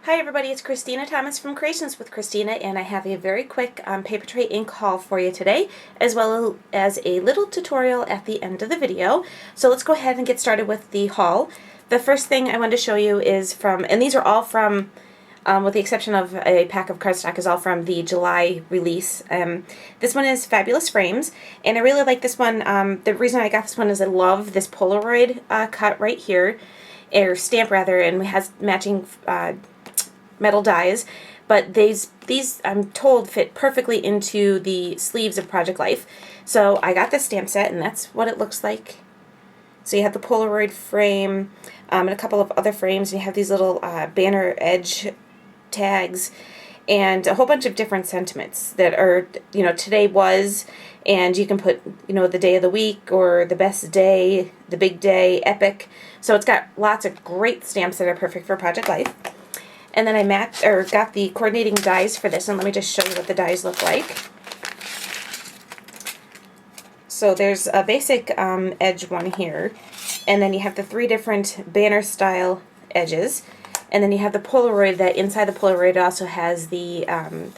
Hi everybody, it's Christina Thomas from Creations with Christina, and I have a very quick Paper Trey Ink haul for you today, as well as a little tutorial at the end of the video. So let's go ahead and get started with the haul. The first thing I wanted to show you is from, and these are all from, with the exception of a pack of cardstock, is all from the July release. This one is Fabulous Frames, and I really like this one. The reason I got this one is I love this Polaroid cut right here, or stamp rather, and it has matching metal dies, but these I'm told fit perfectly into the sleeves of Project Life. So I got this stamp set, and that's what it looks like. So you have the Polaroid frame and a couple of other frames, and you have these little banner edge tags and a whole bunch of different sentiments that are, you know, today was, and you can put, you know, the day of the week or the best day, the big day, epic. So it's got lots of great stamps that are perfect for Project Life. And then I got the coordinating dies for this, and let me just show you what the dies look like. So there's a basic edge one here, and then you have the three different banner style edges, and then you have the Polaroid that inside the Polaroid also has the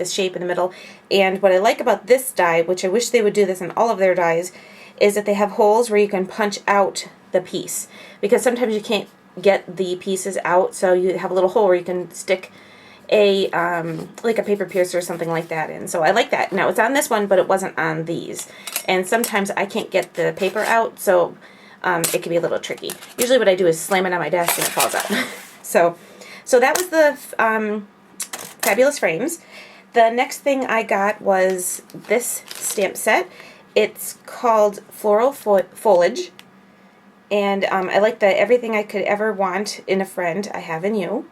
shape in the middle. And what I like about this die, which I wish they would do this in all of their dies, is that they have holes where you can punch out the piece, because sometimes you can't get the pieces out, so you have a little hole where you can stick a like a paper piercer or something like that in. So I like that. Now it's on this one, but it wasn't on these, and sometimes I can't get the paper out, so it can be a little tricky. Usually what I do is slam it on my desk and it falls out. so that was the Fabulous Frames. The next thing I got was this stamp set. It's called Floral Foliage. And I like the everything I could ever want in a friend, I have in you.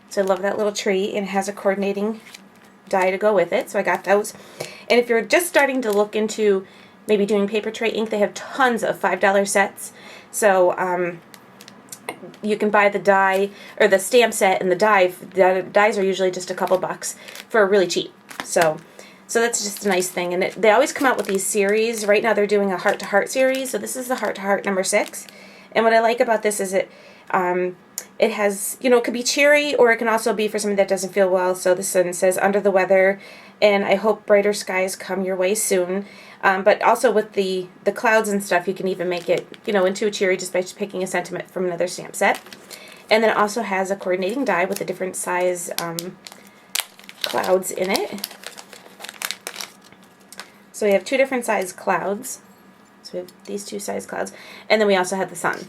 So I love that little tree, and it has a coordinating die to go with it, so I got those. And if you're just starting to look into maybe doing Paper Trey Ink, they have tons of $5 sets. So you can buy the die, or the stamp set and the die. The dies are usually just a couple bucks for really cheap. So that's just a nice thing. And they always come out with these series. Right now they're doing a Heart to Heart series. So this is the Heart to Heart number 6. And what I like about this is it has, you know, it could be cheery, or it can also be for somebody that doesn't feel well. So this one says, under the weather, and I hope brighter skies come your way soon. But also with the clouds and stuff, you can even make it, you know, into a cheery just by picking a sentiment from another stamp set. And then it also has a coordinating die with the different size clouds in it. So we have two different size clouds. So we have these two size clouds. And then we also have the sun.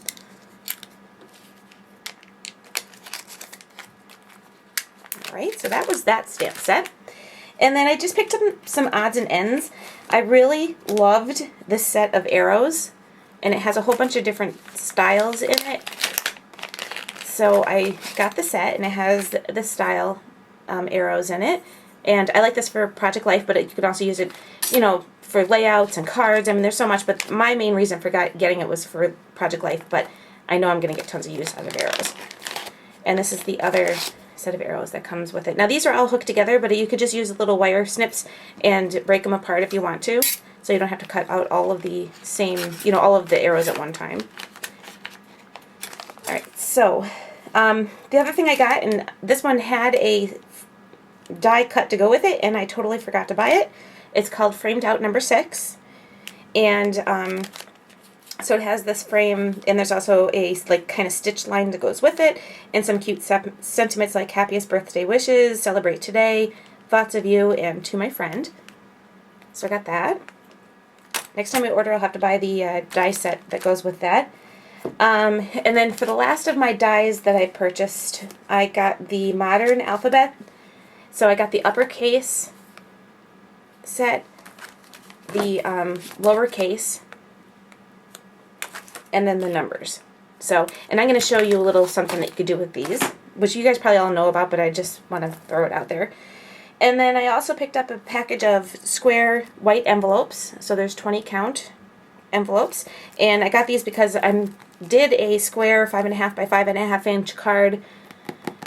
Alright, so that was that stamp set. And then I just picked up some odds and ends. I really loved this set of arrows. And it has a whole bunch of different styles in it. So I got the set, and it has the style arrows in it. And I like this for Project Life, but you could also use it, you know, for layouts and cards. I mean, there's so much, but my main reason for getting it was for Project Life, but I know I'm going to get tons of use out of arrows. And this is the other set of arrows that comes with it. Now, these are all hooked together, but you could just use little wire snips and break them apart if you want to, so you don't have to cut out all of the same, you know, all of the arrows at one time. Alright, so the other thing I got, and this one had a die cut to go with it, and I totally forgot to buy it. It's called Framed Out number 6, and so it has this frame, and there's also a like kind of stitch line that goes with it, and some cute sentiments like happiest birthday wishes, celebrate today, thoughts of you, and to my friend. So I got that. Next time we order, I'll have to buy the die set that goes with that. And then for the last of my dies that I purchased, I got the Modern Alphabet. So I got the uppercase set, the lowercase, and then the numbers. So, and I'm going to show you a little something that you could do with these, which you guys probably all know about, but I just want to throw it out there. And then I also picked up a package of square white envelopes. So there's 20 count envelopes. And I got these because I did a square 5.5 by 5.5 inch card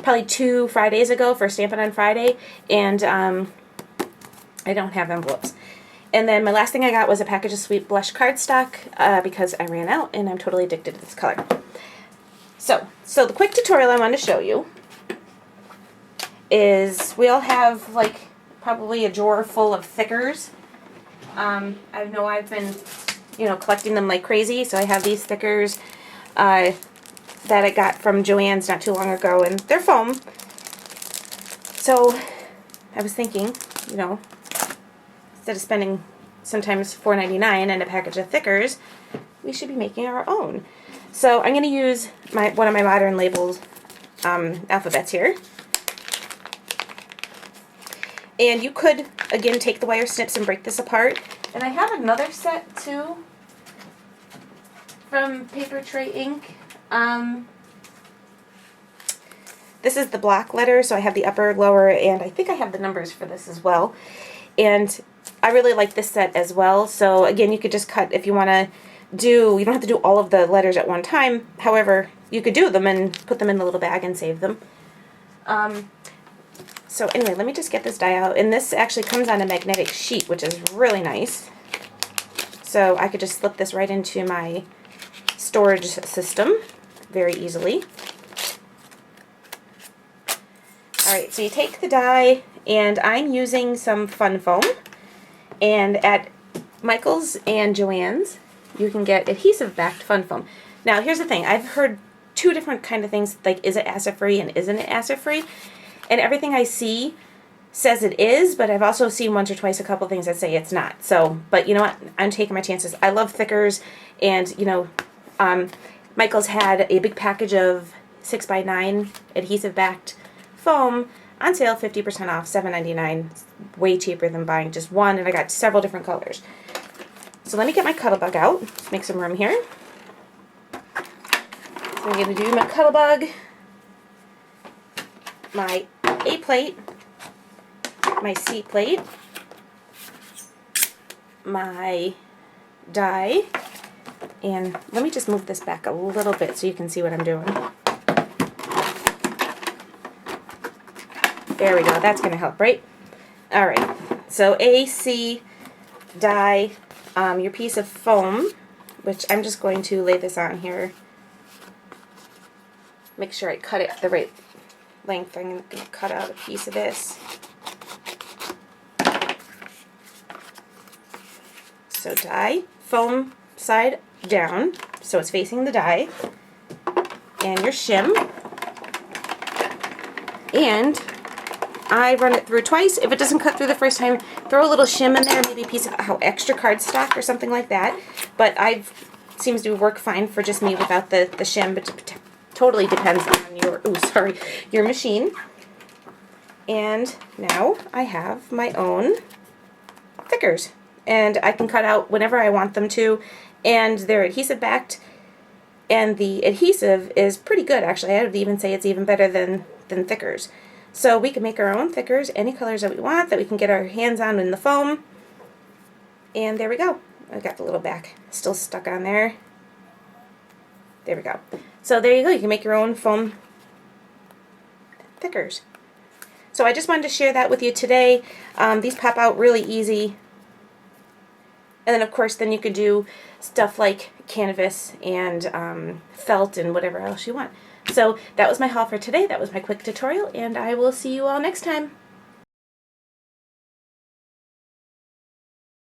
probably 2 Fridays ago for Stampin' on Friday, and I don't have envelopes. And then my last thing I got was a package of Sweet Blush cardstock because I ran out and I'm totally addicted to this color. So the quick tutorial I wanted to show you is we all have like probably a drawer full of thickers. I know I've been, you know, collecting them like crazy, so I have these thickers that I got from Joann's not too long ago, and they're foam. So I was thinking, you know, instead of spending sometimes $4.99 on a package of thickers, we should be making our own. So I'm going to use one of my Modern Labels alphabets here. And you could, again, take the wire snips and break this apart. And I have another set, too, from Paper Trey Ink. This is the block letter, so I have the upper, lower, and I think I have the numbers for this as well. And I really like this set as well. So again, you could just cut if you want to do, you don't have to do all of the letters at one time. However, you could do them and put them in the little bag and save them. So anyway, let me just get this die out. And this actually comes on a magnetic sheet, which is really nice. So I could just slip this right into my storage system very easily. Alright, so you take the die, and I'm using some Fun Foam. And at Michael's and Joann's, you can get adhesive-backed Fun Foam. Now, here's the thing. I've heard two different kind of things, like is it acid-free and isn't it acid-free? And everything I see says it is, but I've also seen once or twice a couple things that say it's not. So, but you know what? I'm taking my chances. I love thickers, and, you know, Michael's had a big package of 6x9 adhesive-backed foam on sale, 50% off, $7.99. Way cheaper than buying just one, and I got several different colors. So let me get my Cuttlebug out. Let's make some room here. So I'm going to do my Cuttlebug, my A plate, my C plate, my die, and let me just move this back a little bit so you can see what I'm doing. There we go. That's going to help, right? All right. So A, C, die, your piece of foam, which I'm just going to lay this on here. Make sure I cut it the right length. I'm going to cut out a piece of this. So die, foam side down, so it's facing the die, and your shim. And I run it through twice. If it doesn't cut through the first time, throw a little shim in there, maybe a piece of extra cardstock or something like that. But seems to work fine for just me without the shim, but it totally depends on your machine. And now I have my own thickers. And I can cut out whenever I want them to, and they're adhesive backed, and the adhesive is pretty good actually. I would even say it's even better than thickers. So we can make our own thickers, any colors that we want, that we can get our hands on in the foam. And there we go. I've got the little back still stuck on there. There we go. So there you go. You can make your own foam thickers. So I just wanted to share that with you today. These pop out really easy. And then of course then you could do stuff like canvas and felt and whatever else you want. So that was my haul for today. That was my quick tutorial, and I will see you all next time.